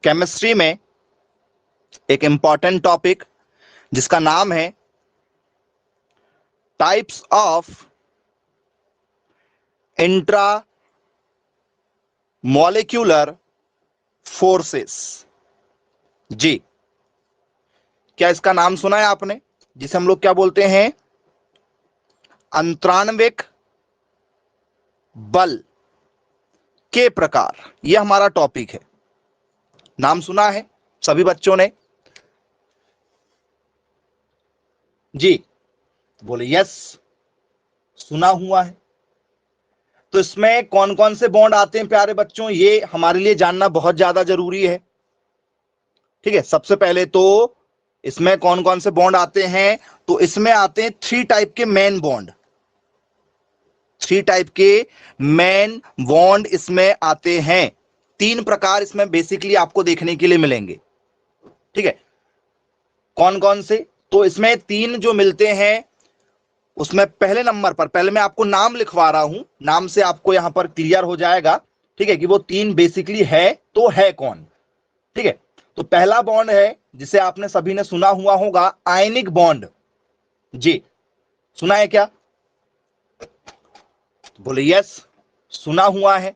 Chemistry में एक important topic जिसका नाम है types of intramolecular forces. जी, क्या इसका नाम सुना है आपने, जिसे हम लोग क्या बोलते हैं, अंतराण्विक बल के प्रकार। यह हमारा टॉपिक है। नाम सुना है सभी बच्चों ने? जी बोले यस, सुना हुआ है। तो इसमें कौन कौन से बॉन्ड आते हैं प्यारे बच्चों, ये हमारे लिए जानना बहुत ज्यादा जरूरी है। ठीक है, सबसे पहले तो इसमें कौन कौन से बॉन्ड आते हैं, तो इसमें आते हैं 3 टाइप के मेन बॉन्ड। 3 टाइप के मेन बॉन्ड इसमें आते हैं। 3 प्रकार इसमें बेसिकली आपको देखने के लिए मिलेंगे। ठीक है, कौन कौन से, तो इसमें 3 जो मिलते हैं उसमें पहले नंबर पर, पहले मैं आपको नाम लिखवा रहा हूं, नाम से आपको यहां पर क्लियर हो जाएगा। ठीक है, कि वो 3 बेसिकली है तो है कौन। ठीक है, तो पहला बॉन्ड है जिसे आपने सभी ने सुना हुआ होगा, आयनिक बॉन्ड। जी, सुना है क्या? बोले यस, सुना हुआ है।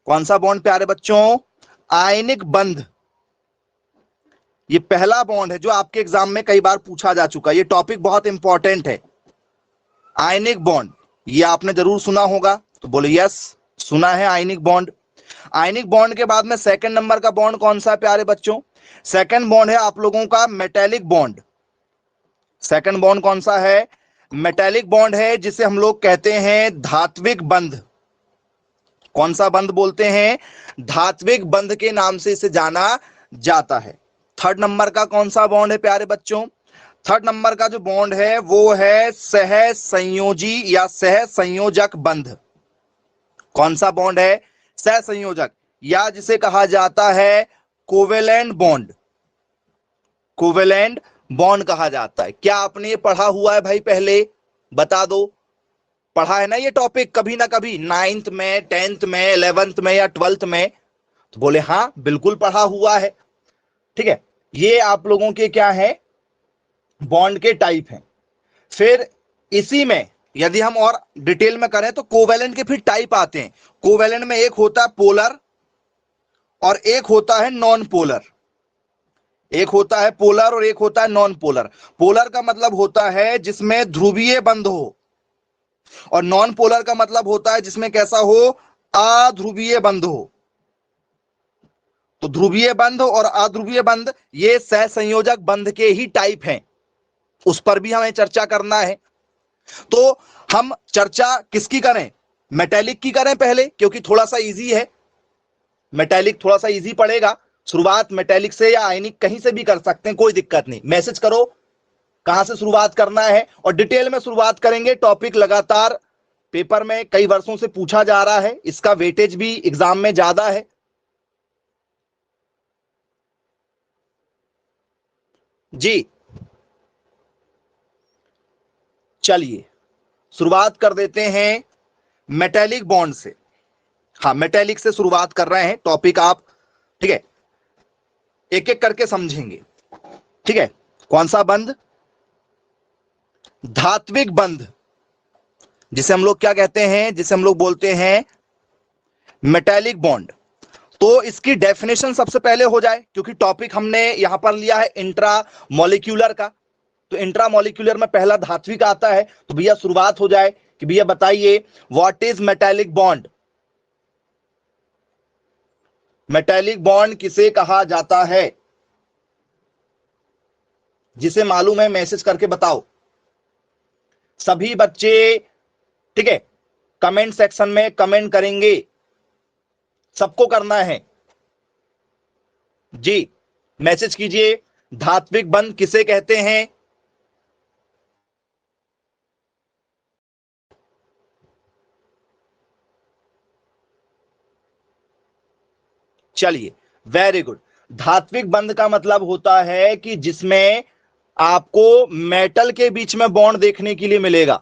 कौन सा बॉन्ड प्यारे बच्चों? आयनिक बंध। ये पहला बॉन्ड है जो आपके एग्जाम में कई बार पूछा जा चुका है। ये टॉपिक बहुत इंपॉर्टेंट है, आयनिक बॉन्ड। ये आपने जरूर सुना होगा, तो बोले यस, सुना है आयनिक बॉन्ड। आयनिक बॉन्ड के बाद में सेकंड नंबर का बॉन्ड कौन सा है प्यारे बच्चों? सेकंड बॉन्ड है आप लोगों का मेटेलिक बॉन्ड। सेकंड बॉन्ड कौन सा है? मेटेलिक बॉन्ड है, जिसे हम लोग कहते हैं धात्विक बंध। कौन सा बंध बोलते हैं? धात्विक बंध के नाम से इसे जाना जाता है। थर्ड नंबर का कौन सा बॉन्ड है प्यारे बच्चों? थर्ड नंबर का जो बॉन्ड है वो है सह संयोजी या सह संयोजक बंध। कौन सा बॉन्ड है? सह संयोजक, या जिसे कहा जाता है कोवेलेंट बॉन्ड। कोवेलेंट बॉन्ड कहा जाता है। क्या आपने ये पढ़ा हुआ है भाई? पहले बता दो, पढ़ा है ना ये टॉपिक कभी ना कभी, 9th में, 10th में, 11th में या 12th में? तो बोले हाँ, बिल्कुल पढ़ा हुआ है। ठीक है, ये आप लोगों के क्या है, बॉन्ड के टाइप हैं। फिर इसी में यदि हम और डिटेल में करें तो कोवेलेंट के फिर टाइप आते हैं। कोवेलेंट में एक होता है पोलर और एक होता है नॉन पोलर। एक होता है पोलर और एक होता है नॉन पोलर। पोलर का मतलब होता है जिसमें ध्रुवीय बंध हो, और नॉन पोलर का मतलब होता है जिसमें कैसा हो, अध्रुवीय बंध हो। तो ध्रुवीय बंध और अध्रुवीय बंध ये सहसंयोजक बंध के ही टाइप हैं, उस पर भी हमें चर्चा करना है। तो हम चर्चा किसकी करें? मेटेलिक की करें पहले, क्योंकि थोड़ा सा इजी है। मेटेलिक थोड़ा सा इजी पड़ेगा। शुरुआत मेटेलिक से या आयनिक कहीं से भी कर सकते हैं, कोई दिक्कत नहीं। मैसेज करो कहां से शुरुआत करना है, और डिटेल में शुरुआत करेंगे। टॉपिक लगातार पेपर में कई वर्षों से पूछा जा रहा है, इसका वेटेज भी एग्जाम में ज्यादा है। जी चलिए शुरुआत कर देते हैं मेटेलिक बॉन्ड से। हाँ, मेटेलिक से शुरुआत कर रहे हैं टॉपिक आप। ठीक है, एक एक करके समझेंगे। ठीक है, कौन सा बंध? धात्विक बंध, जिसे हम लोग क्या कहते हैं, जिसे हम लोग बोलते हैं मेटेलिक बॉन्ड। तो इसकी डेफिनेशन सबसे पहले हो जाए, क्योंकि टॉपिक हमने यहां पर लिया है इंट्रा मॉलिक्यूलर का। तो इंट्रा मॉलिक्यूलर में पहला धात्विक आता है। तो भैया शुरुआत हो जाए कि भैया बताइए what is metallic bond. Metallic bond किसे कहा जाता है? जिसे मालूम है मैसेज करके बताओ सभी बच्चे। ठीक है, कमेंट सेक्शन में कमेंट करेंगे, सबको करना है। जी मैसेज कीजिए, धात्विक बंध किसे कहते हैं? चलिए, वेरी गुड। धात्विक बंध का मतलब होता है कि जिसमें आपको मेटल के बीच में बॉन्ड देखने के लिए मिलेगा।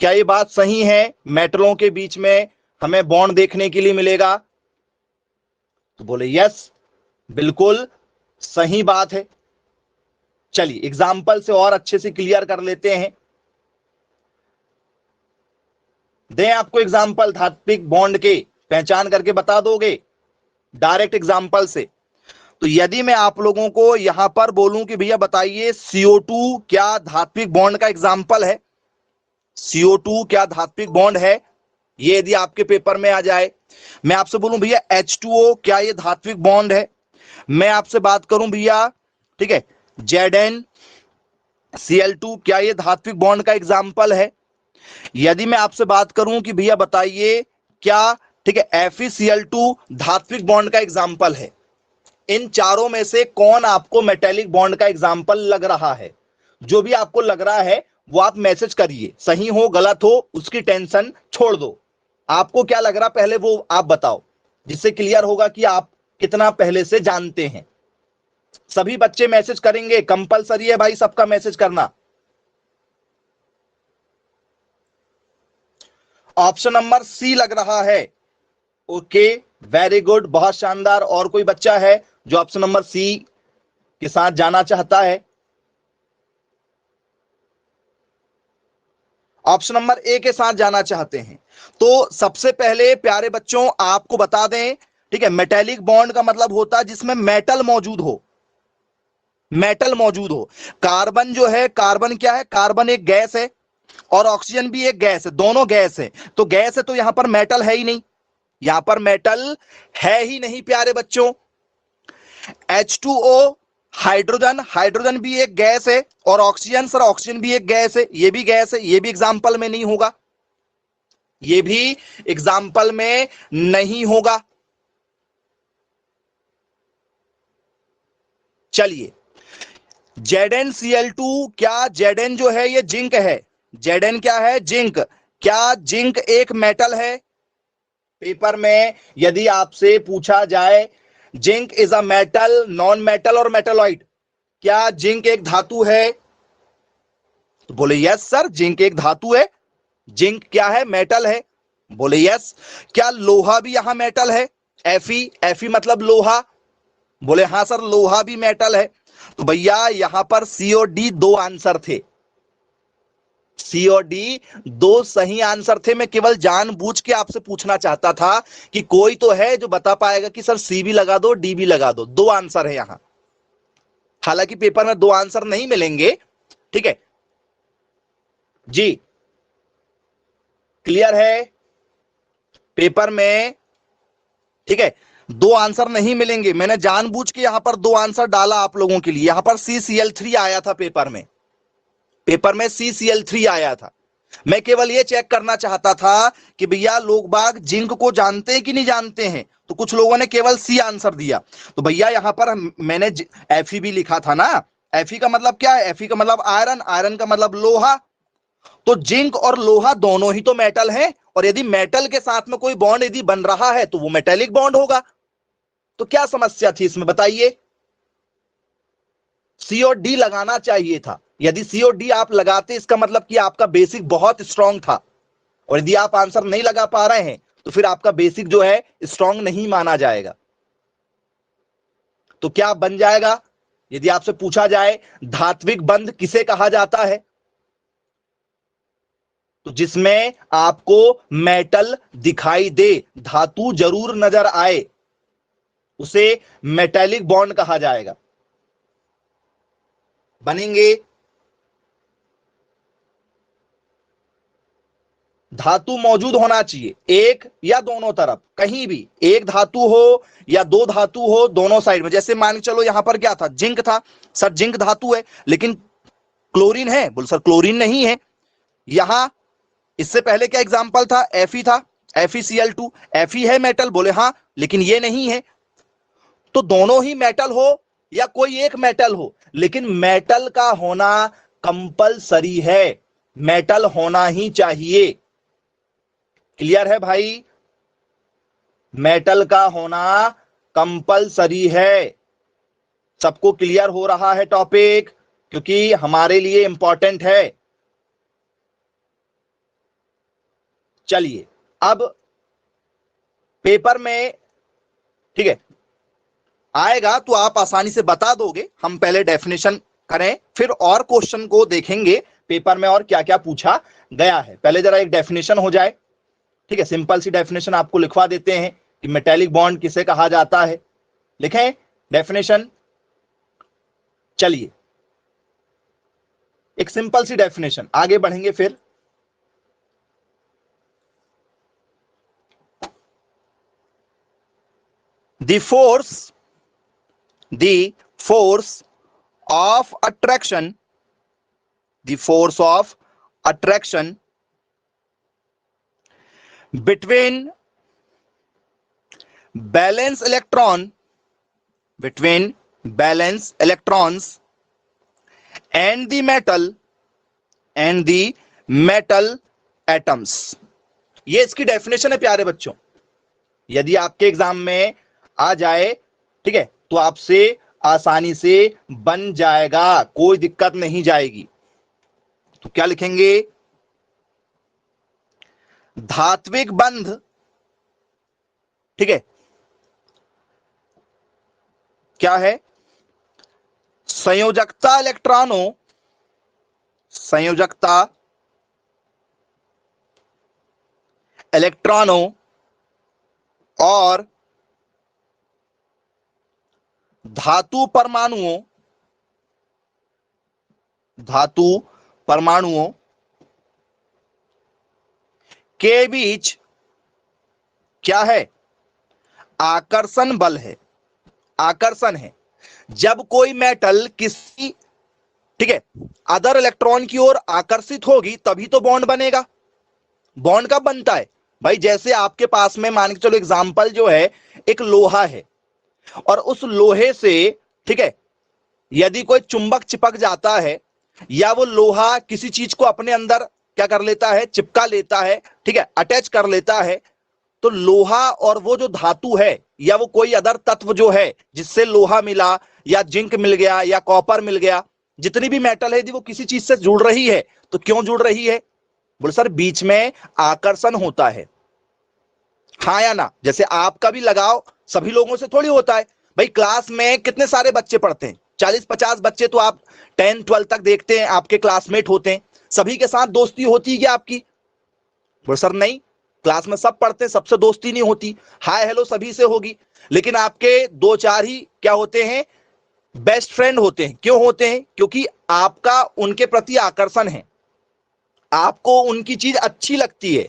क्या ये बात सही है? मेटलों के बीच में हमें बॉन्ड देखने के लिए मिलेगा? तो बोले यस, बिल्कुल सही बात है। चलिए एग्जाम्पल से और अच्छे से क्लियर कर लेते हैं। दें आपको एग्जाम्पल धात्विक बॉन्ड के, पहचान करके बता दोगे डायरेक्ट एग्जाम्पल से। तो यदि मैं आप लोगों को यहां पर बोलूं कि भैया बताइए CO2 क्या धात्विक बॉन्ड का एग्जाम्पल है, CO2 क्या धात्विक बॉन्ड है, ये यदि आपके पेपर में आ जाए। मैं आपसे बोलूं भैया H2O क्या ये धात्विक बॉन्ड है, मैं आपसे बात करूं भैया ठीक है ZnCl2 क्या ये धात्विक बॉन्ड का एग्जाम्पल है, यदि मैं आपसे बात करूं कि भैया बताइए क्या ठीक है FeCl2 धात्विक बॉन्ड का एग्जाम्पल है, इन चारों में से कौन आपको मेटेलिक बॉन्ड का एग्जाम्पल लग रहा है? जो भी आपको लग रहा है वो आप मैसेज करिए, सही हो गलत हो उसकी टेंशन छोड़ दो। आपको क्या लग रहा पहले वो आप बताओ, जिससे क्लियर होगा कि आप कितना पहले से जानते हैं। सभी बच्चे मैसेज करेंगे, कंपलसरी है भाई सबका मैसेज करना। ऑप्शन नंबर सी लग रहा है। ओके वेरी गुड, बहुत शानदार। और कोई बच्चा है जो ऑप्शन नंबर सी के साथ जाना चाहता है? ऑप्शन नंबर ए के साथ जाना चाहते हैं? तो सबसे पहले प्यारे बच्चों आपको बता दें ठीक है, मेटेलिक बॉन्ड का मतलब होता है जिसमें मेटल मौजूद हो, मेटल मौजूद हो। कार्बन जो है, कार्बन क्या है, कार्बन एक गैस है और ऑक्सीजन भी एक गैस है, दोनों गैस है। तो गैस है तो यहां पर मेटल है ही नहीं, यहां पर मेटल है ही नहीं प्यारे बच्चों। H2O हाइड्रोजन, हाइड्रोजन भी एक गैस है और ऑक्सीजन, सर ऑक्सीजन भी एक गैस है, ये भी गैस है, ये भी एग्जाम्पल में नहीं होगा, ये भी एग्जाम्पल में नहीं होगा। चलिए ZnCl2 क्या Zn जो है ये जिंक है, Zn क्या है, जिंक। क्या जिंक एक मेटल है? पेपर में यदि आपसे पूछा जाए zinc is a metal, non metal और मेटलॉइड, क्या जिंक एक धातु है? तो बोले यस सर जिंक एक धातु है। जिंक क्या है, मेटल है। बोले यस। क्या लोहा भी यहां मेटल है? Fe मतलब लोहा। बोले हां सर लोहा भी मेटल है। तो भैया यहां पर सी और डी दो आंसर थे, सी और डी दो सही आंसर थे। मैं केवल जानबूझ के आपसे पूछना चाहता था कि कोई तो है जो बता पाएगा कि सर सी भी लगा दो डी भी लगा दो, दो आंसर है यहां। हालांकि पेपर में दो आंसर नहीं मिलेंगे, ठीक है जी, क्लियर है, पेपर में ठीक है दो आंसर नहीं मिलेंगे। मैंने जानबूझ के यहां पर दो आंसर डाला आप लोगों के लिए। यहां पर CCl3 आया था पेपर में, पेपर में CCl3 आया था। मैं केवल यह चेक करना चाहता था कि भैया लोग बाग जिंक को जानते हैं कि नहीं जानते हैं। तो कुछ लोगों ने केवल सी आंसर दिया। तो भैया यहां पर मैंने Fe भी लिखा था ना। Fe का मतलब क्या है, Fe का मतलब आयरन, आयरन का मतलब लोहा। तो जिंक और लोहा दोनों ही तो मेटल है, और यदि मेटल के साथ में कोई बॉन्ड यदि बन रहा है तो वो मेटेलिक बॉन्ड होगा। तो क्या समस्या थी इसमें बताइए? सी और डी लगाना चाहिए था। यदि सी और डी आप लगाते इसका मतलब कि आपका बेसिक बहुत स्ट्रांग था, और यदि आप आंसर नहीं लगा पा रहे हैं तो फिर आपका बेसिक जो है स्ट्रांग नहीं माना जाएगा। तो क्या बन जाएगा? यदि आपसे पूछा जाए धात्विक बंध किसे कहा जाता है, तो जिसमें आपको मेटल दिखाई दे, धातु जरूर नजर आए, उसे मेटेलिक बॉन्ड कहा जाएगा। बनेंगे धातु मौजूद होना चाहिए, एक या दोनों तरफ, कहीं भी एक धातु हो या दो धातु हो, दोनों साइड में। जैसे मान के चलो यहां पर क्या था, जिंक था, सर जिंक धातु है लेकिन क्लोरीन है, बोल सर क्लोरीन नहीं है। यहां इससे पहले क्या एग्जाम्पल था, Fe था, FeCl2, Fe है मेटल, बोले हां लेकिन ये नहीं है। तो दोनों ही मेटल हो या कोई एक मेटल हो, लेकिन मेटल का होना कंपलसरी है, मेटल होना ही चाहिए। क्लियर है भाई? मेटल का होना कंपलसरी है। सबको क्लियर हो रहा है टॉपिक? क्योंकि हमारे लिए इंपॉर्टेंट है। चलिए अब पेपर में ठीक है आएगा तो आप आसानी से बता दोगे। हम पहले डेफिनेशन करें, फिर और क्वेश्चन को देखेंगे पेपर में और क्या क्या पूछा गया है। पहले जरा एक डेफिनेशन हो जाए, ठीक है। सिंपल सी डेफिनेशन आपको लिखवा देते हैं कि मेटेलिक बॉन्ड किसे कहा जाता है। लिखें डेफिनेशन। चलिए एक सिंपल सी डेफिनेशन, आगे बढ़ेंगे फिर। The force of attraction, the force of attraction between balance electron, between balance electrons and the metal atoms। ये इसकी डेफिनेशन है प्यारे बच्चों। यदि आपके एग्जाम में आ जाए, ठीक है, तो आपसे आसानी से बन जाएगा, कोई दिक्कत नहीं जाएगी। तो क्या लिखेंगे? धात्विक बंध, ठीक है, क्या है? संयोजकता इलेक्ट्रॉनों, संयोजकता इलेक्ट्रॉनों और धातु परमाणुओं, धातु परमाणुओं के बीच क्या है? आकर्षण बल है, आकर्षण है। जब कोई मेटल किसी, ठीक है, अदर इलेक्ट्रॉन की ओर आकर्षित होगी तभी तो बॉन्ड बनेगा। बॉन्ड कब बनता है भाई? जैसे आपके पास में मान के चलो एग्जांपल जो है, एक लोहा है और उस लोहे से, ठीक है, यदि कोई चुंबक चिपक जाता है या वो लोहा किसी चीज को अपने अंदर क्या कर लेता है? चिपका लेता है, ठीक है, अटैच कर लेता है, तो लोहा और वो जो धातु है या वो कोई अदर तत्व जो है जिससे लोहा मिला या जिंक मिल गया या कॉपर मिल गया, जितनी भी मेटल है यदि वो किसी चीज से जुड़ रही है तो क्यों जुड़ रही है? बोले सर बीच में आकर्षण होता है, हाँ या ना? जैसे आपका भी लगाव सभी लोगों से थोड़ी होता है भाई। क्लास में कितने सारे बच्चे पढ़ते हैं? 40-50 बच्चे तो आप 10-12 तक देखते हैं, आपके क्लासमेट होते हैं। सभी के साथ दोस्ती होती है क्या आपकी? बोले सर नहीं, क्लास में सब पढ़ते हैं, सबसे दोस्ती नहीं होती। हाय हेलो सभी से होगी, लेकिन आपके दो चार ही क्या होते हैं? बेस्ट फ्रेंड होते हैं। क्यों होते हैं? क्योंकि आपका उनके प्रति आकर्षण है, आपको उनकी चीज अच्छी लगती है,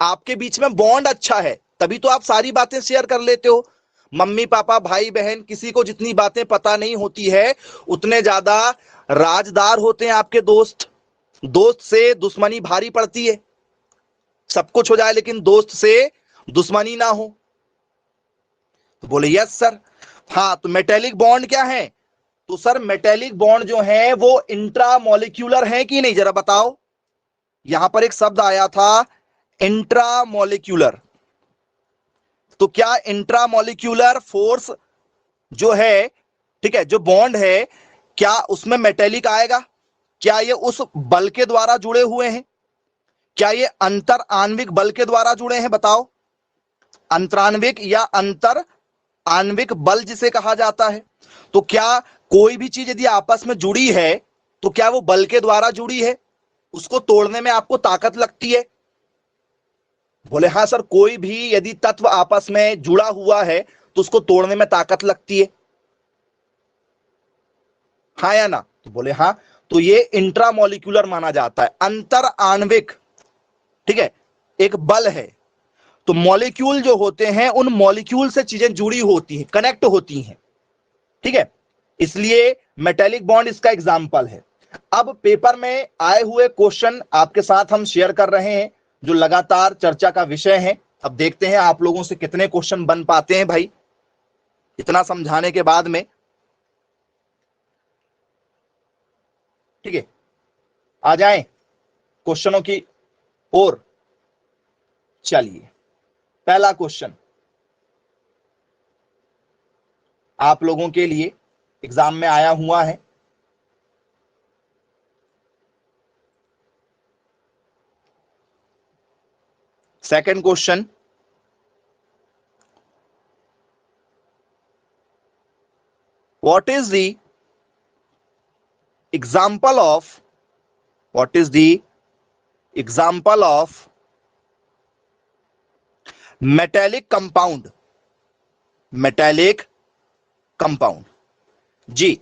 आपके बीच में बॉन्ड अच्छा है, तभी तो आप सारी बातें शेयर कर लेते हो। मम्मी पापा भाई बहन किसी को जितनी बातें पता नहीं होती है उतने ज्यादा राजदार होते हैं आपके दोस्त। दोस्त से दुश्मनी भारी पड़ती है, सब कुछ हो जाए लेकिन दोस्त से दुश्मनी ना हो। तो बोले यस सर। हाँ, तो मेटेलिक बॉन्ड क्या है? तो सर मेटेलिक बॉन्ड जो है वो इंट्रामोलिक्यूलर है कि नहीं, जरा बताओ। यहां पर एक शब्द आया था इंट्रामोलिक्यूलर। तो क्या इंट्रामोलिक्यूलर फोर्स जो है, ठीक है, जो बॉन्ड है, क्या उसमें मेटेलिक आएगा? क्या ये उस बल के द्वारा जुड़े हुए हैं? क्या ये अंतर आणविक बल के द्वारा जुड़े हैं? बताओ। अंतरान्विक या अंतर आणविक बल जिसे कहा जाता है। तो क्या कोई भी चीज यदि आपस में जुड़ी है तो क्या वो बल के द्वारा जुड़ी है? उसको तोड़ने में आपको ताकत लगती है? बोले हाँ सर, कोई भी यदि तत्व आपस में जुड़ा हुआ है तो उसको तोड़ने में ताकत लगती है, हाँ या ना? तो बोले हाँ। तो ये इंट्रामोलिक्यूलर माना जाता है, अंतर आणविक, ठीक है, एक बल है। तो मॉलिक्यूल जो होते हैं उन मॉलिक्यूल से चीजें जुड़ी होती हैं, कनेक्ट होती हैं, ठीक है, इसलिए मेटेलिक बॉन्ड इसका एग्जाम्पल है। अब पेपर में आए हुए क्वेश्चन आपके साथ हम शेयर कर रहे हैं जो लगातार चर्चा का विषय है। अब देखते हैं आप लोगों से कितने क्वेश्चन बन पाते हैं भाई इतना समझाने के बाद में, ठीक है। आ जाएं क्वेश्चनों की ओर। चलिए पहला क्वेश्चन आप लोगों के लिए एग्जाम में आया हुआ है। Second question, what is the example of metallic compound? जी,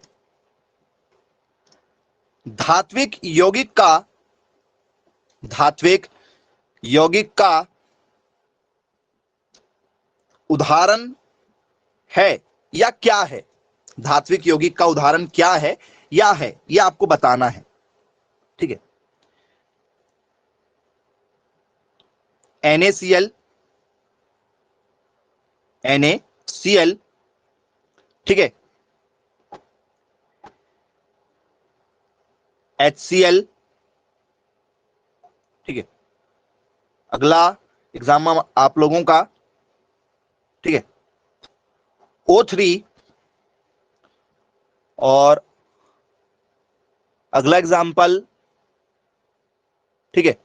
धात्विक यौगिक का उदाहरण है या क्या है? धात्विक यौगिक का उदाहरण क्या है या है, यह आपको बताना है। ठीक है, NaCl, ठीक है, HCl, ठीक है। अगला एग्जाम आप लोगों का, ठीक है, O3, और अगला एग्जाम्पल, ठीक है,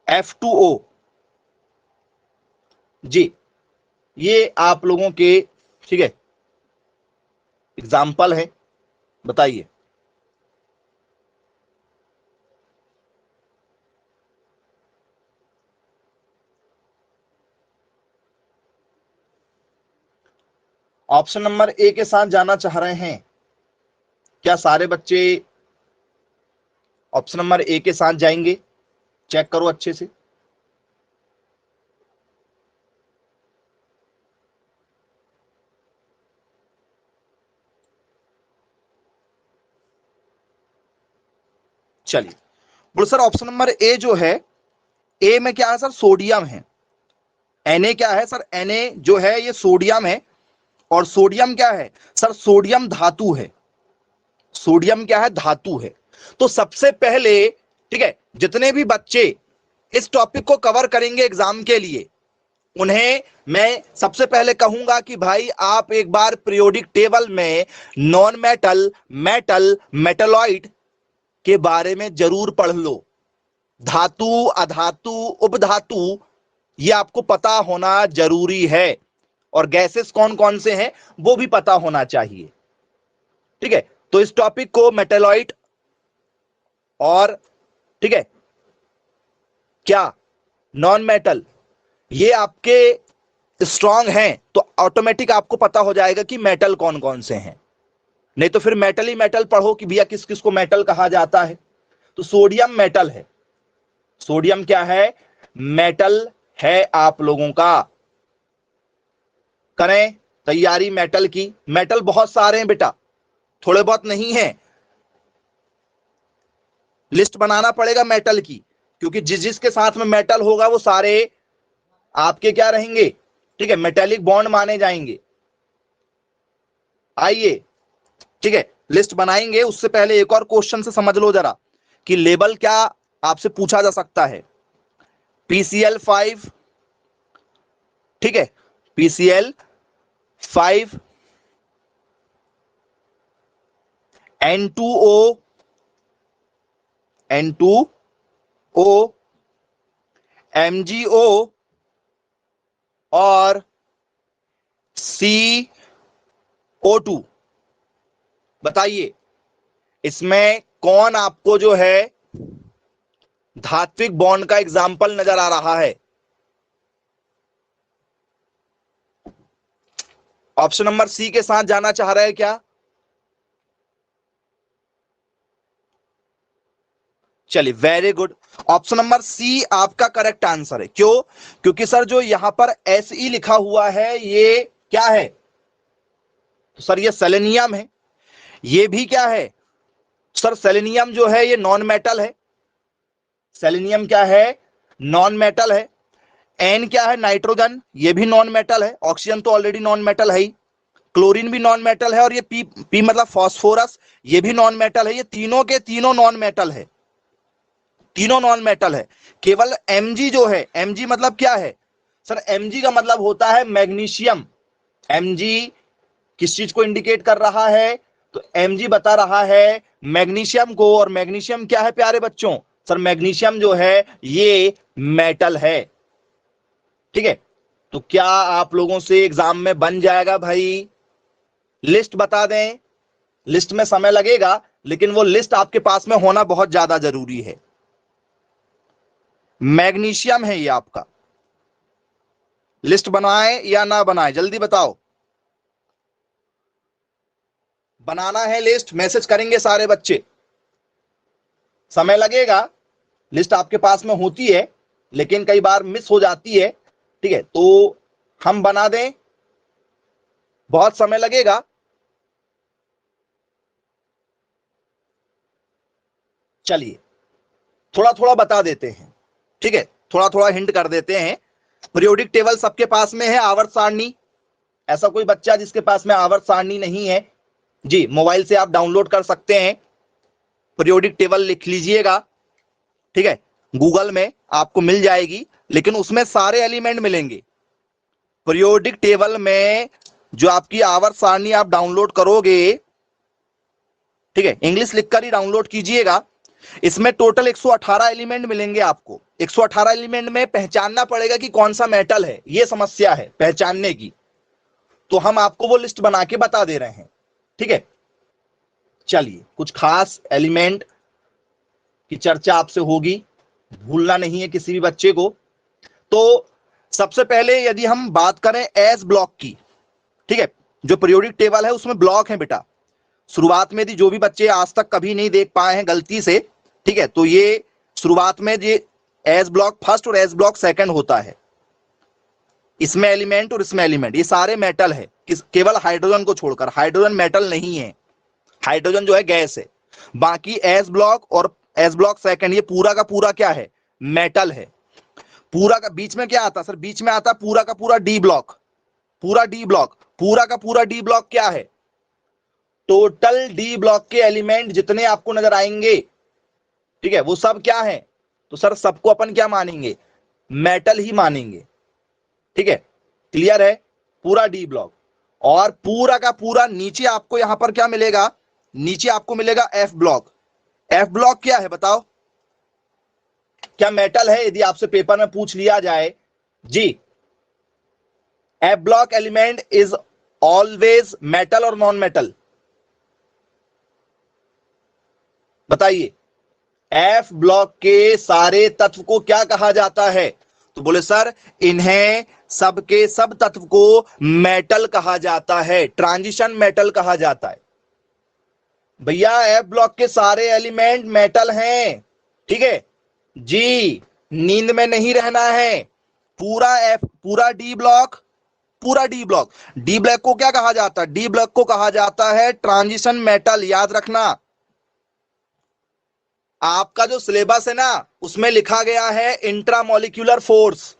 F2O। जी, ये आप लोगों के, ठीक है, एग्जाम्पल है। बताइए, ऑप्शन नंबर ए के साथ जाना चाह रहे हैं क्या सारे बच्चे? ऑप्शन नंबर ए के साथ जाएंगे? चेक करो अच्छे से। चलिए, बोलो सर ऑप्शन नंबर ए जो है, ए में क्या है सर? सोडियम है। Na क्या है सर? Na जो है ये सोडियम है, और सोडियम क्या है सर? सोडियम धातु है। सोडियम क्या है? धातु है। तो सबसे पहले, ठीक है, जितने भी बच्चे इस टॉपिक को कवर करेंगे एग्जाम के लिए, उन्हें मैं सबसे पहले कहूंगा कि भाई आप एक बार पीरियोडिक टेबल में नॉन मेटल, मेटल, मेटलॉइड के बारे में जरूर पढ़ लो। धातु, अधातु, उपधातु, ये आपको पता होना जरूरी है, और गैसेस कौन कौन से हैं वो भी पता होना चाहिए। ठीक है, तो इस टॉपिक को मेटलॉइड और, ठीक है, क्या नॉन मेटल, ये आपके स्ट्रांग हैं तो ऑटोमेटिक आपको पता हो जाएगा कि मेटल कौन कौन से हैं। नहीं तो फिर मेटल ही मेटल पढ़ो कि भैया किस किस को मेटल कहा जाता है। तो सोडियम मेटल है। सोडियम क्या है? मेटल है आप लोगों का। करें तैयारी मेटल की। मेटल बहुत सारे हैं बेटा, थोड़े बहुत नहीं है। लिस्ट बनाना पड़ेगा मेटल की, क्योंकि जिस जिसके साथ में मेटल होगा वो सारे आपके क्या रहेंगे? ठीक है, मेटेलिक बॉन्ड माने जाएंगे। आइए, ठीक है, लिस्ट बनाएंगे। उससे पहले एक और क्वेश्चन से समझ लो जरा कि लेबल क्या आपसे पूछा जा सकता है। PCl5, ठीक है, PCl5, N2O, MgO और CO2। बताइए इसमें कौन आपको जो है धात्विक बॉन्ड का एग्जाम्पल नजर आ रहा है? ऑप्शन नंबर सी के साथ जाना चाह रहे हैं क्या? चलिए, very good. Option number C आपका करेक्ट आंसर है। क्यों? क्योंकि सर जो यहां पर Se लिखा हुआ है ये क्या है? तो सर ये सेलेनियम है। ये भी क्या है सर? सेलेनियम जो है ये नॉन मेटल है। सेलेनियम क्या है? नॉन मेटल है। एन क्या है? नाइट्रोजन, ये भी नॉन मेटल है। ऑक्सीजन तो ऑलरेडी नॉन मेटल है ही। क्लोरीन भी नॉन मेटल है, और ये पी मतलब फास्फोरस, ये भी नॉन मेटल है। ये तीनों के तीनों नॉन मेटल है, तीनों नॉन मेटल है। केवल Mg जो है, Mg मतलब क्या है सर? Mg का मतलब होता है मैग्नीशियम। Mg किस चीज को इंडिकेट कर रहा है? तो Mg बता रहा है मैग्नीशियम को। और मैग्नीशियम क्या है प्यारे बच्चों? सर मैग्नीशियम जो है ये मेटल है। ठीक है, तो क्या आप लोगों से एग्जाम में बन जाएगा भाई? लिस्ट बता दें, लिस्ट में समय लगेगा, लेकिन वो लिस्ट आपके पास में होना बहुत ज्यादा जरूरी है। मैग्नीशियम है ये आपका। लिस्ट बनाए या ना बनाए, जल्दी बताओ। बनाना है लिस्ट, मैसेज करेंगे सारे बच्चे। समय लगेगा, लिस्ट आपके पास में होती है लेकिन कई बार मिस हो जाती है, ठीक है, तो हम बना दें, बहुत समय लगेगा। चलिए थोड़ा थोड़ा बता देते हैं, ठीक है, थोड़ा थोड़ा हिंट कर देते हैं। पीरियोडिक टेबल सबके पास में है, आवर्त सारणी। ऐसा कोई बच्चा जिसके पास में आवर्त सारणी नहीं है? जी, मोबाइल से आप डाउनलोड कर सकते हैं। पीरियोडिक टेबल लिख लीजिएगा, ठीक है, गूगल में आपको मिल जाएगी, लेकिन उसमें सारे एलिमेंट मिलेंगे। पीरियोडिक टेबल में जो आपकी आवर्त सारणी आप डाउनलोड करोगे, ठीक है, इंग्लिश लिखकर ही डाउनलोड कीजिएगा। इसमें टोटल 118 एलिमेंट मिलेंगे आपको। 118 एलिमेंट में पहचानना पड़ेगा कि कौन सा मेटल है, यह समस्या है पहचानने की। तो हम आपको वो लिस्ट बना के बता दे रहे हैं, ठीक है। चलिए, कुछ खास एलिमेंट की चर्चा आपसे होगी, भूलना नहीं है किसी भी बच्चे को। तो सबसे पहले यदि हम बात करें एस ब्लॉक की, ठीक है, जो पीरियोडिक टेबल है उसमें ब्लॉक है बेटा। शुरुआत में यदि जो भी बच्चे आज तक कभी नहीं देख पाए हैं गलती से, ठीक है, तो ये शुरुआत में ये एस ब्लॉक फर्स्ट और एस ब्लॉक सेकंड होता है। इसमें एलिमेंट और इसमें एलिमेंट, ये सारे मेटल है, केवल हाइड्रोजन को छोड़कर। हाइड्रोजन मेटल नहीं है, हाइड्रोजन जो है गैस है। बाकी एस ब्लॉक और एस ब्लॉक सेकंड ये पूरा का पूरा क्या है, मेटल है। पूरा का बीच में क्या आता सर, बीच में आता पूरा का पूरा डी ब्लॉक। पूरा डी ब्लॉक, पूरा का पूरा डी ब्लॉक क्या है, टोटल डी ब्लॉक के एलिमेंट जितने आपको नजर आएंगे, ठीक है, वो सब क्या है, तो सर सबको अपन क्या मानेंगे, मेटल ही मानेंगे, ठीक है, क्लियर है। पूरा डी ब्लॉक और पूरा का पूरा नीचे आपको यहां पर क्या मिलेगा, नीचे आपको मिलेगा एफ ब्लॉक। एफ ब्लॉक क्या है बताओ, क्या मेटल है? यदि आपसे पेपर में पूछ लिया जाए, जी, F block element is always metal और नॉन मेटल, बताइए। एफ ब्लॉक के सारे तत्व को क्या कहा जाता है? तो बोले सर इन्हें सबके सब तत्व को मेटल कहा जाता है, ट्रांजिशन मेटल कहा जाता है। भैया एफ ब्लॉक के सारे एलिमेंट मेटल हैं, ठीक है जी, नींद में नहीं रहना है। पूरा एफ, पूरा डी ब्लॉक, पूरा डी ब्लॉक, डी ब्लॉक को क्या कहा जाता है, डी ब्लॉक को कहा जाता है ट्रांजिशन मेटल। याद रखना, आपका जो सिलेबस है ना उसमें लिखा गया है इंट्रामोलिक्यूलर फोर्स।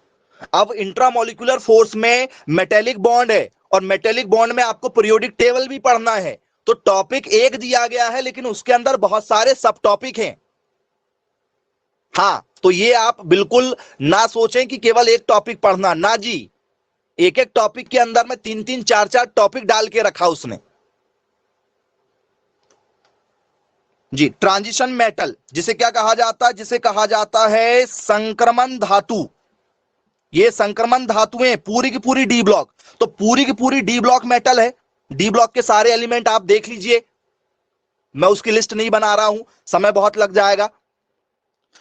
अब इंट्रामोलिक्यूलर फोर्स में मेटेलिक बॉन्ड है और मेटेलिक बॉन्ड में आपको पीरियोडिक टेबल भी पढ़ना है। तो टॉपिक एक दिया गया है लेकिन उसके अंदर बहुत सारे सब टॉपिक हैं। हाँ, तो ये आप बिल्कुल ना सोचें कि केवल एक टॉपिक पढ़ना, ना जी, एक एक टॉपिक के अंदर में 3-3 4-4 टॉपिक डाल के रखा उसने जी। ट्रांजिशन मेटल जिसे क्या कहा जाता है, जिसे कहा जाता है संक्रमण धातु। ये संक्रमण धातुएं पूरी की पूरी डी ब्लॉक, तो पूरी की पूरी डी ब्लॉक मेटल है। डी ब्लॉक के सारे एलिमेंट आप देख लीजिए, मैं उसकी लिस्ट नहीं बना रहा हूं, समय बहुत लग जाएगा।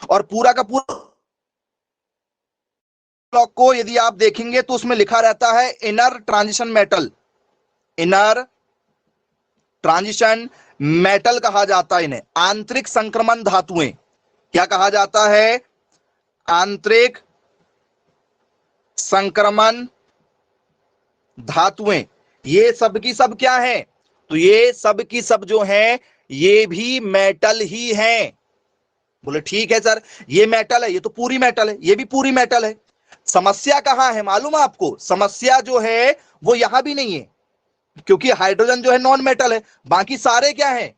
और पूरा का पूरा ब्लॉक को यदि आप देखेंगे तो उसमें लिखा रहता है inner transition metal. Inner transition metal कहा जाता है इन्हें। आंतरिक संक्रमण धातुएं क्या कहा जाता है, आंतरिक संक्रमण धातुएं। ये सब की सब क्या है, तो ये सब की सब जो है ये भी मेटल ही हैं। बोले ठीक है सर, ये मेटल है, ये तो पूरी मेटल है, ये भी पूरी मेटल है। समस्या कहां है मालूम है आपको, समस्या जो है वो यहां भी नहीं है, क्योंकि हाइड्रोजन जो है नॉन मेटल है, बाकी सारे क्या है,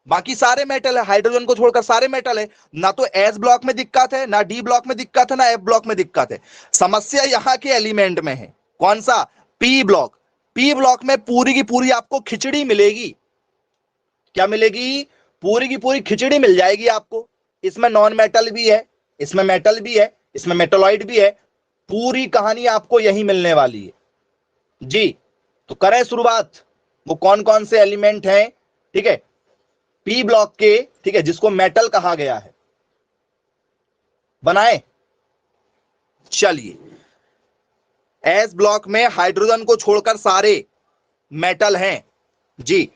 बाकी सारे मेटल है, हाइड्रोजन को छोड़कर सारे मेटल है। ना तो एस ब्लॉक में दिक्कत है, ना डी ब्लॉक में दिक्कत है, ना एफ ब्लॉक में दिक्कत है। समस्या यहां के एलिमेंट में है, कौन सा, पी ब्लॉक। पी ब्लॉक में पूरी की पूरी आपको खिचड़ी मिलेगी। क्या मिलेगी, पूरी की पूरी खिचड़ी मिल जाएगी आपको। इसमें नॉन मेटल भी है, इसमें मेटल भी है, इसमें मेटलॉइड भी है, पूरी कहानी आपको यही मिलने वाली है जी। तो करें शुरुआत। वो कौन कौन से एलिमेंट हैं, ठीक है, पी ब्लॉक के, ठीक है, जिसको मेटल कहा गया है, बनाए। चलिए, एस ब्लॉक में हाइड्रोजन को छोड़कर सारे मेटल हैं जी।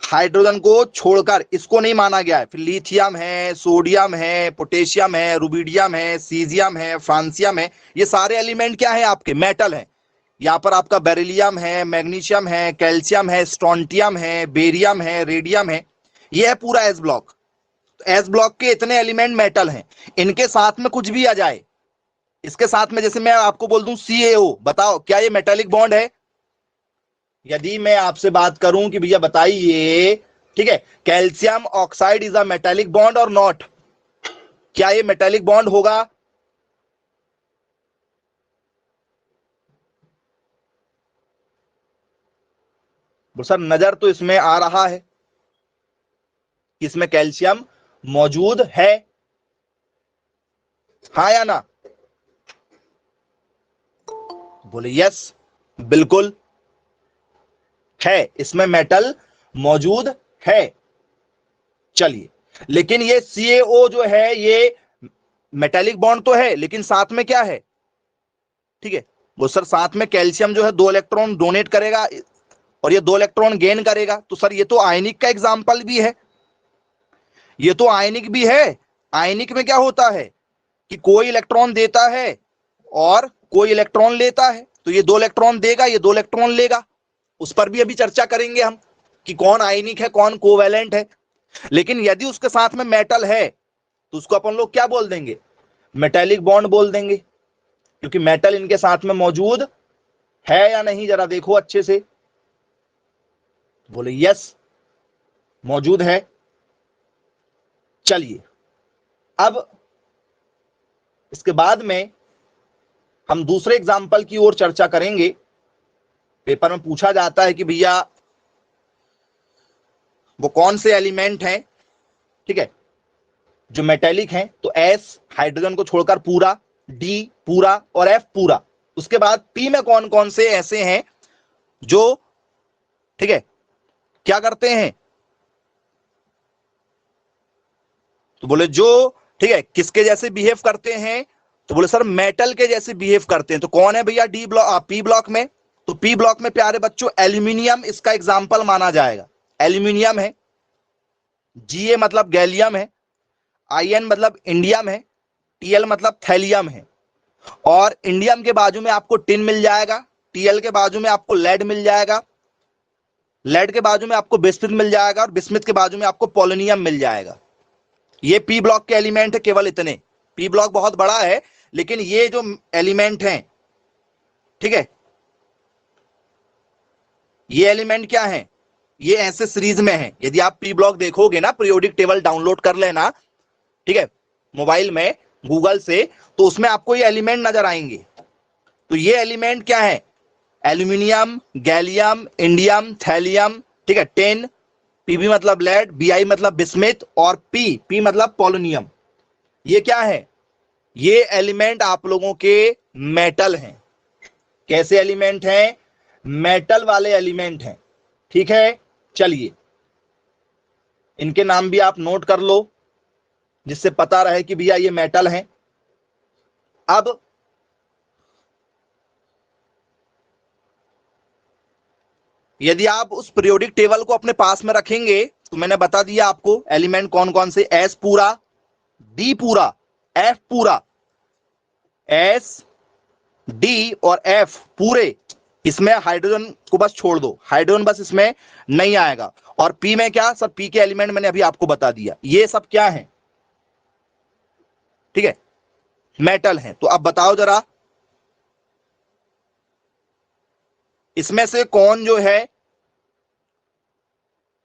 हाइड्रोजन को छोड़कर इसको नहीं माना गया है। फिर लिथियम है, सोडियम है, पोटेशियम है, रुबिडियम है, सीजियम है, फ्रांसियम है, ये सारे एलिमेंट क्या है आपके, मेटल हैं। यहां पर आपका बेरिलियम है, मैग्नीशियम है, कैल्शियम है, स्ट्रोंटियम है, बेरियम है, रेडियम है। ये है पूरा एस ब्लॉक। एस ब्लॉक के इतने एलिमेंट मेटल हैं। इनके साथ में कुछ भी आ जाए, इसके साथ में जैसे मैं आपको बोल दूं CaO, बताओ क्या ये मेटेलिक बॉन्ड है? यदि मैं आपसे बात करूं कि भैया बताइए, ठीक है, calcium oxide is a metallic bond और नॉट, क्या ये मेटेलिक बॉन्ड होगा? सर नजर तो इसमें आ रहा है कि इसमें कैल्शियम मौजूद है, हाँ या ना? बोले यस, बिल्कुल है, इसमें मेटल मौजूद है। चलिए, लेकिन ये CaO जो है ये मेटेलिक बॉन्ड तो है, लेकिन साथ में क्या है, ठीक है, वो सर साथ में कैल्शियम जो है 2 इलेक्ट्रॉन डोनेट करेगा और ये 2 इलेक्ट्रॉन गेन करेगा। तो सर ये तो आयनिक का एग्जाम्पल भी है, ये तो आयनिक भी है। आयनिक में क्या होता है कि कोई इलेक्ट्रॉन देता है और कोई इलेक्ट्रॉन लेता है, तो ये 2 इलेक्ट्रॉन देगा, ये 2 इलेक्ट्रॉन लेगा। उस पर भी अभी चर्चा करेंगे हम कि कौन आयनिक है कौन कोवैलेंट है। लेकिन यदि उसके साथ में मेटल है तो उसको अपन लोग क्या बोल देंगे, मेटेलिक बॉन्ड बोल देंगे, क्योंकि मेटल इनके साथ में मौजूद है या नहीं, जरा देखो अच्छे से। बोले यस, मौजूद है। चलिए, अब इसके बाद में हम दूसरे एग्जाम्पल की ओर चर्चा करेंगे। पेपर में पूछा जाता है कि भैया वो कौन से एलिमेंट हैं, ठीक है, जो मेटेलिक हैं। तो एस हाइड्रोजन को छोड़कर पूरा, डी पूरा और एफ पूरा। उसके बाद पी में कौन कौन से ऐसे हैं जो, ठीक है, क्या करते हैं, तो बोले जो, ठीक है, किसके जैसे बिहेव करते हैं, तो बोले सर मेटल के जैसे बिहेव करते हैं। तो कौन है भैया डी ब्लॉक, पी ब्लॉक में? तो पी ब्लॉक में प्यारे बच्चों एल्यूमिनियम इसका एग्जाम्पल माना जाएगा। एल्यूमिनियम है, Ga मतलब गैलियम है, In मतलब इंडियम है, Tl मतलब थैलियम है। और इंडियम के बाजू में आपको टिन मिल जाएगा, Tl के बाजू में आपको लेड मिल जाएगा, लेड के बाजू में आपको बिस्मिथ मिल जाएगा और बिस्मिथ के बाजू में आपको पोलोनियम मिल जाएगा। ये पी ब्लॉक के एलिमेंट है, केवल इतने। पी ब्लॉक बहुत बड़ा है, लेकिन ये जो एलिमेंट हैं, ठीक है, ये एलिमेंट क्या है, ये ऐसे सीरीज में है। यदि आप पी ब्लॉक देखोगे ना, पीरियोडिक टेबल डाउनलोड कर लेना, ठीक है, मोबाइल में गूगल से, तो उसमें आपको ये एलिमेंट नजर आएंगे। तो ये एलिमेंट क्या है, एल्यूमिनियम, गैलियम, इंडियम, थैलियम, ठीक है, टिन, पीबी मतलब लेड, बीआई मतलब बिस्मिथ और पी, पी मतलब पोलोनियम। ये क्या है, ये एलिमेंट आप लोगों के मेटल हैं। कैसे एलिमेंट हैं, मेटल वाले एलिमेंट हैं, ठीक है। चलिए, इनके नाम भी आप नोट कर लो जिससे पता रहे कि भैया ये मेटल हैं। अब यदि आप उस पीरियोडिक टेबल को अपने पास में रखेंगे, तो मैंने बता दिया आपको एलिमेंट कौन कौन से, एस पूरा, डी पूरा, एफ पूरा। एस, डी और एफ पूरे, इसमें हाइड्रोजन को बस छोड़ दो, हाइड्रोजन बस इसमें नहीं आएगा। और पी में क्या, सब पी के एलिमेंट मैंने अभी आपको बता दिया, ये सब क्या है, ठीक है, मेटल है। तो अब बताओ जरा, इसमें से कौन जो है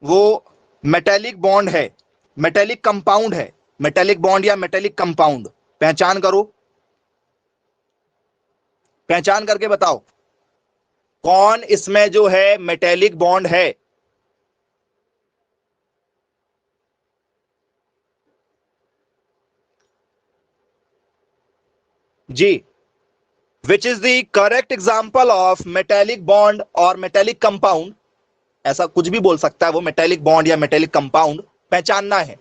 वो मेटेलिक बॉन्ड है, मेटेलिक कंपाउंड है, मेटेलिक बॉन्ड या मेटेलिक कंपाउंड, पहचान करो, पहचान करके बताओ कौन इसमें जो है मेटेलिक बॉन्ड है। जी, which is the correct example of metallic bond और मेटेलिक कंपाउंड, ऐसा कुछ भी बोल सकता है वो, मेटेलिक बॉन्ड या मेटेलिक कंपाउंड पहचानना है।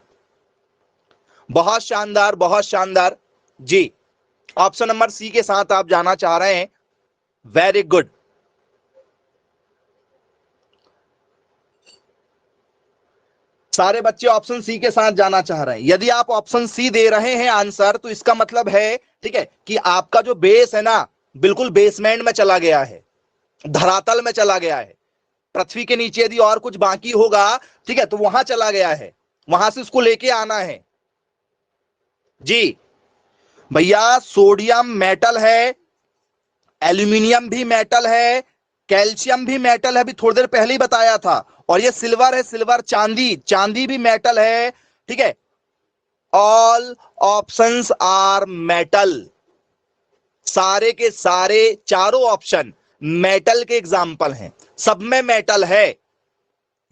बहुत शानदार, बहुत शानदार जी। ऑप्शन नंबर सी के साथ आप जाना चाह रहे हैं, वेरी गुड। सारे बच्चे ऑप्शन सी के साथ जाना चाह रहे हैं। यदि आप ऑप्शन सी दे रहे हैं आंसर, तो इसका मतलब है, ठीक है, कि आपका जो बेस है ना, बिल्कुल बेसमेंट में चला गया है, धरातल में चला गया है। पृथ्वी के नीचे यदि और कुछ बाकी होगा, ठीक है, तो वहां चला गया है, वहां से उसको लेके आना है जी। भैया सोडियम मेटल है, एल्यूमिनियम भी मेटल है, कैल्शियम भी मेटल है, अभी थोड़ी देर पहले ही बताया था। और ये सिल्वर है, सिल्वर, चांदी, चांदी भी मेटल है, ठीक है। ऑल ऑप्शंस आर मेटल, सारे के सारे चारों ऑप्शन मेटल के एग्जाम्पल हैं, सब में मेटल है।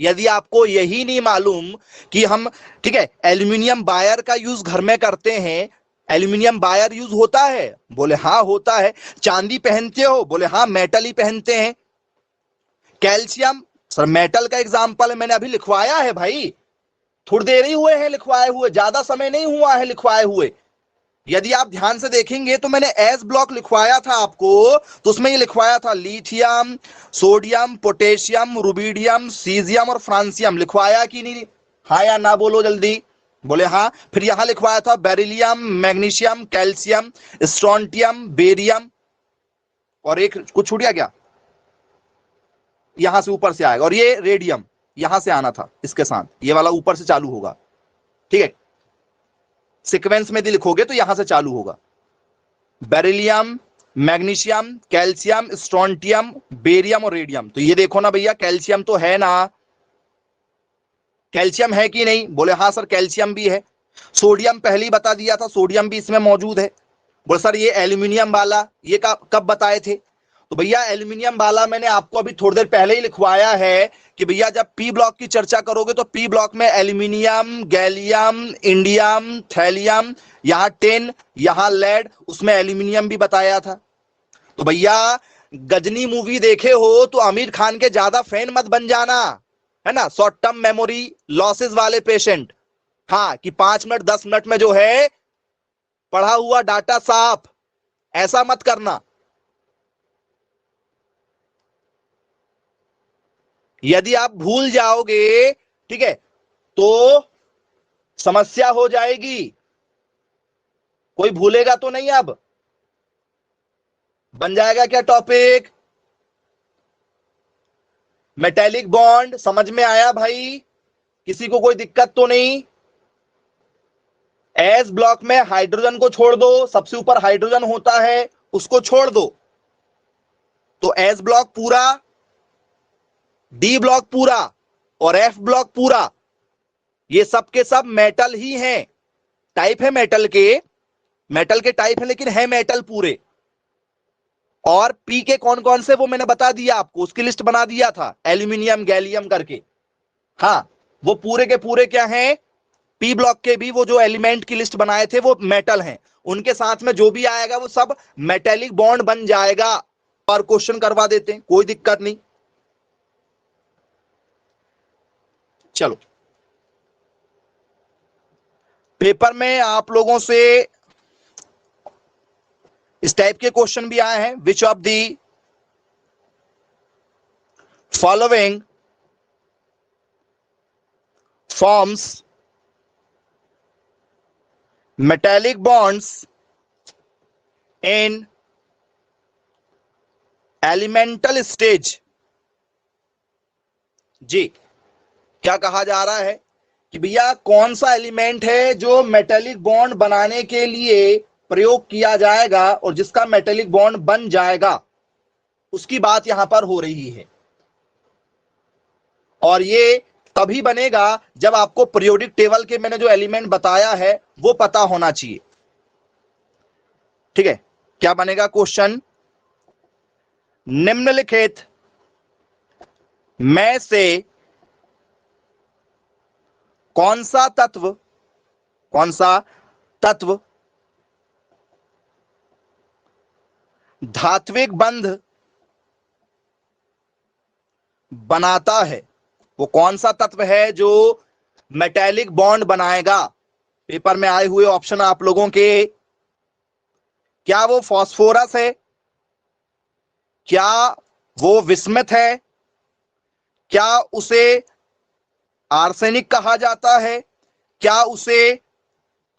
यदि आपको यही नहीं मालूम कि हम, ठीक है, एल्यूमिनियम वायर का यूज घर में करते हैं, एल्यूमिनियम वायर यूज होता है, बोले हाँ होता है। चांदी पहनते हो, बोले हाँ मेटल ही पहनते हैं। कैल्शियम सर मेटल का एग्जाम्पल है, मैंने अभी लिखवाया है भाई, थोड़ी देर ही हुए हैं लिखवाए हुए, ज्यादा समय नहीं हुआ है लिखवाए हुए। यदि आप ध्यान से देखेंगे तो मैंने एस ब्लॉक लिखवाया था आपको, तो उसमें ये लिखवाया था lithium, sodium, potassium, rubidium, caesium और फ्रांसियम, लिखवाया कि नहीं? हाँ या ना बोलो जल्दी। बोले हाँ। फिर यहां लिखवाया था beryllium, magnesium, calcium, strontium, barium, और एक कुछ छूट गया क्या? यहां से ऊपर से आएगा, और ये रेडियम यहां से आना था इसके साथ, ये वाला ऊपर से चालू होगा, ठीक है। सीक्वेंस में यदि लिखोगे तो यहां से चालू होगा, beryllium, magnesium, calcium, strontium, barium और रेडियम। तो ये देखो ना भैया, कैल्शियम तो है ना, कैल्शियम है कि नहीं? बोले हाँ सर कैल्शियम भी है। सोडियम पहले ही बता दिया था, सोडियम भी इसमें मौजूद है। बोले सर ये एल्यूमिनियम वाला, ये कब बताए थे? तो भैया एल्यूमिनियम वाला मैंने आपको अभी थोड़ी देर पहले ही लिखवाया है कि भैया जब पी ब्लॉक की चर्चा करोगे तो पी ब्लॉक में एल्यूमिनियम, गैलियम, इंडियम, थैलियम, यहां टिन, यहां लेड, उसमें एल्यूमिनियम भी बताया था। तो भैया गजनी मूवी देखे हो तो आमिर खान के ज्यादा फैन मत बन जाना, है ना, शॉर्ट टर्म मेमोरी लॉसेस वाले पेशेंट। हाँ, कि 5 मिनट 10 मिनट में जो है पढ़ा हुआ डाटा साफ, ऐसा मत करना। यदि आप भूल जाओगे, ठीक है, तो समस्या हो जाएगी। कोई भूलेगा तो नहीं? अब बन जाएगा क्या टॉपिक? मेटेलिक बॉन्ड समझ में आया भाई? किसी को कोई दिक्कत तो नहीं? एस ब्लॉक में हाइड्रोजन को छोड़ दो, सबसे ऊपर हाइड्रोजन होता है, उसको छोड़ दो, तो एस ब्लॉक पूरा, डी ब्लॉक पूरा और एफ ब्लॉक पूरा, ये सब के सब मेटल ही हैं। टाइप है मेटल के टाइप है, लेकिन है मेटल पूरे। और पी के कौन कौन से वो मैंने बता दिया आपको, उसकी लिस्ट बना दिया था, एल्यूमिनियम, गैलियम करके। हाँ, वो पूरे के पूरे क्या हैं? पी ब्लॉक के भी वो जो एलिमेंट की लिस्ट बनाए थे वो मेटल हैं। उनके साथ में जो भी आएगा वो सब मेटेलिक बॉन्ड बन जाएगा। और क्वेश्चन करवा देते हैं, कोई दिक्कत नहीं। चलो, पेपर में आप लोगों से इस टाइप के क्वेश्चन भी आए हैं। Which of the following forms metallic bonds in elemental stage? जी, क्या कहा जा रहा है कि भैया कौन सा एलिमेंट है जो मेटेलिक बॉन्ड बनाने के लिए प्रयोग किया जाएगा और जिसका मेटेलिक बॉन्ड बन जाएगा, उसकी बात यहां पर हो रही है। और ये तभी बनेगा जब आपको पीरियोडिक टेबल के मैंने जो एलिमेंट बताया है वो पता होना चाहिए, ठीक है। क्या बनेगा क्वेश्चन? निम्नलिखित में से कौन सा तत्व धात्विक बंध बनाता है, वो कौन सा तत्व है जो मेटेलिक बॉन्ड बनाएगा? पेपर में आए हुए ऑप्शन आप लोगों के, क्या वो फास्फोरस है, क्या वो विस्मित है, क्या उसे आर्सेनिक कहा जाता है, क्या उसे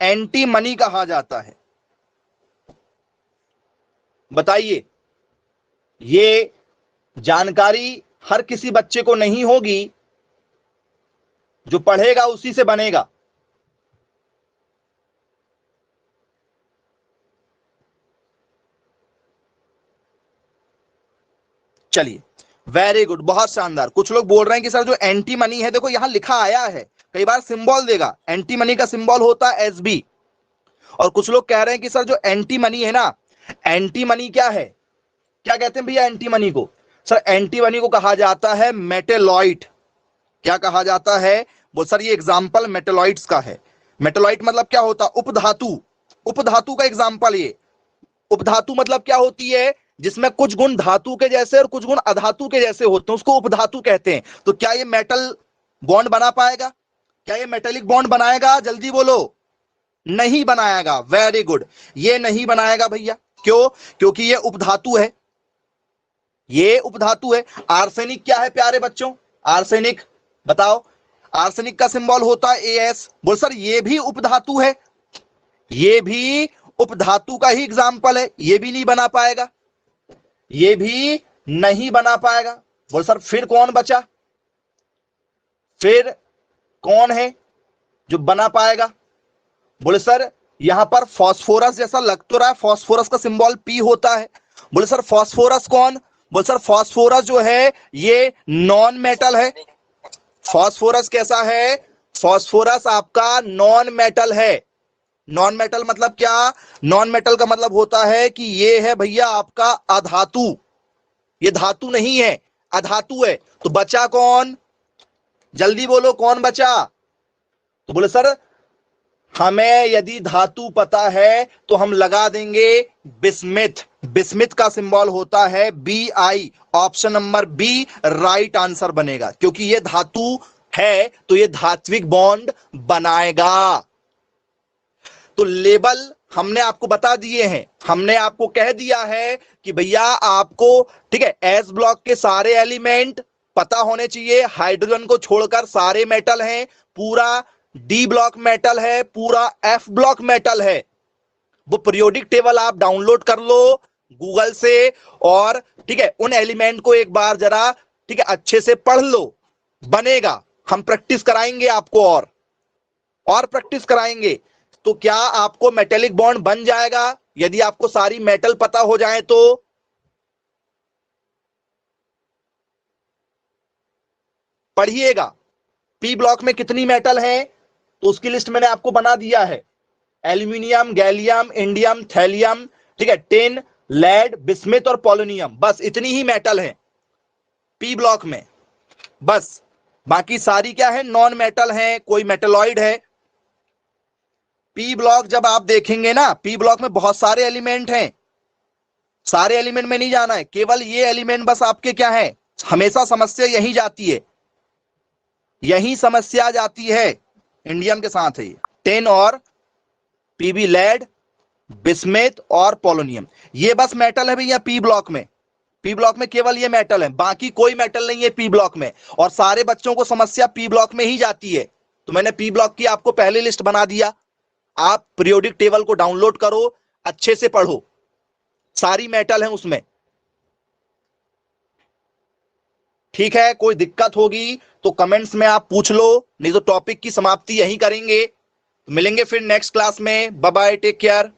एंटीमनी कहा जाता है? बताइए। ये जानकारी हर किसी बच्चे को नहीं होगी, जो पढ़ेगा उसी से बनेगा। चलिए, वेरी गुड, बहुत शानदार। कुछ लोग बोल रहे हैं कि सर जो एंटी मनी है, देखो यहां लिखा आया है, कई बार सिंबल देगा, एंटी मनी का सिंबल होता है एसबी। और कुछ लोग कह रहे हैं कि सर जो एंटी मनी है ना, एंटी मनी क्या है, क्या कहते हैं भैया एंटी मनी को? सर एंटी मनी को कहा जाता है मेटेलॉइट। क्या कहा जाता है? वो सर ये एग्जाम्पल मेटेलॉइट्स का है। मेटेलॉइट मतलब क्या होता है? उपधातु। उपधातु का एग्जाम्पल ये। उपधातु मतलब क्या होती है? जिसमें कुछ गुण धातु के जैसे और कुछ गुण अधातु के जैसे होते हैं, उसको उपधातु कहते हैं। तो क्या ये मेटल बॉन्ड बना पाएगा? क्या ये मेटेलिक बॉन्ड बनाएगा? जल्दी बोलो। नहीं बनाएगा। वेरी गुड, ये नहीं बनाएगा भैया। क्यों? क्योंकि ये उपधातु है, ये उपधातु है। आर्सेनिक क्या है प्यारे बच्चों? आर्सेनिक बताओ। आर्सेनिक का सिंबल होता है एएस। बोल सर ये भी उपधातु है, ये भी उपधातु का ही एग्जाम्पल है, ये भी नहीं बना पाएगा, ये भी नहीं बना पाएगा। बोल सर फिर कौन बचा? फिर कौन है जो बना पाएगा? बोले सर यहां पर फास्फोरस जैसा लग तो रहा है, फास्फोरस का सिंबल पी होता है। बोले सर फास्फोरस कौन? बोले सर फास्फोरस जो है ये नॉन मेटल है। फास्फोरस कैसा है? फास्फोरस आपका नॉन मेटल है। नॉन मेटल मतलब क्या? नॉन मेटल का मतलब होता है कि ये है भैया आपका अधातु, ये धातु नहीं है, अधातु है। तो बचा कौन? जल्दी बोलो कौन बचा? तो बोले सर हमें यदि धातु पता है तो हम लगा देंगे बिस्मिथ। बिस्मिथ का सिंबल होता है Bi। Option number B right answer बनेगा, क्योंकि ये धातु है तो ये धात्विक बॉन्ड बनाएगा। तो लेबल हमने आपको बता दिए हैं, हमने आपको कह दिया है कि भैया आपको ठीक है एस ब्लॉक के सारे एलिमेंट पता होने चाहिए, हाइड्रोजन को छोड़कर सारे मेटल हैं, पूरा डी ब्लॉक मेटल है, पूरा एफ ब्लॉक मेटल है। वो पीरियोडिक टेबल आप डाउनलोड कर लो गूगल से, और ठीक है उन एलिमेंट को एक बार जरा ठीक है अच्छे से पढ़ लो, बनेगा। हम प्रैक्टिस कराएंगे आपको और प्रैक्टिस कराएंगे। तो क्या आपको मेटेलिक बॉन्ड बन जाएगा यदि आपको सारी मेटल पता हो जाए? तो पढ़िएगा पी ब्लॉक में कितनी मेटल है, तो उसकी लिस्ट मैंने आपको बना दिया है। एल्यूमिनियम, गैलियम, इंडियम, थैलियम, ठीक है, टिन, लेड, बिस्मिथ और पोलोनियम, बस इतनी ही मेटल है पी ब्लॉक में। बस बाकी सारी क्या है? नॉन मेटल है, कोई मेटेलॉइड है। पी ब्लॉक जब आप देखेंगे ना, पी ब्लॉक में बहुत सारे एलिमेंट हैं, सारे एलिमेंट में नहीं जाना है, केवल ये एलिमेंट बस आपके क्या है, हमेशा समस्या यही जाती है, यही समस्या जाती है इंडियम के साथ है। टिन और पीबी, लेड, बिस्मिथ और पोलोनियम, ये बस मेटल है भैया पी ब्लॉक में। पी ब्लॉक में केवल ये मेटल है, बाकी कोई मेटल नहीं है पी ब्लॉक में। और सारे बच्चों को समस्या पी ब्लॉक में ही जाती है। तो मैंने पी ब्लॉक की आपको पहले लिस्ट बना दिया, आप पीरियोडिक टेबल को डाउनलोड करो, अच्छे से पढ़ो, सारी मेटल है उसमें। ठीक है, कोई दिक्कत होगी तो कमेंट्स में आप पूछ लो, नहीं तो टॉपिक की समाप्ति यहीं करेंगे। मिलेंगे फिर नेक्स्ट क्लास में। Bye bye, take care.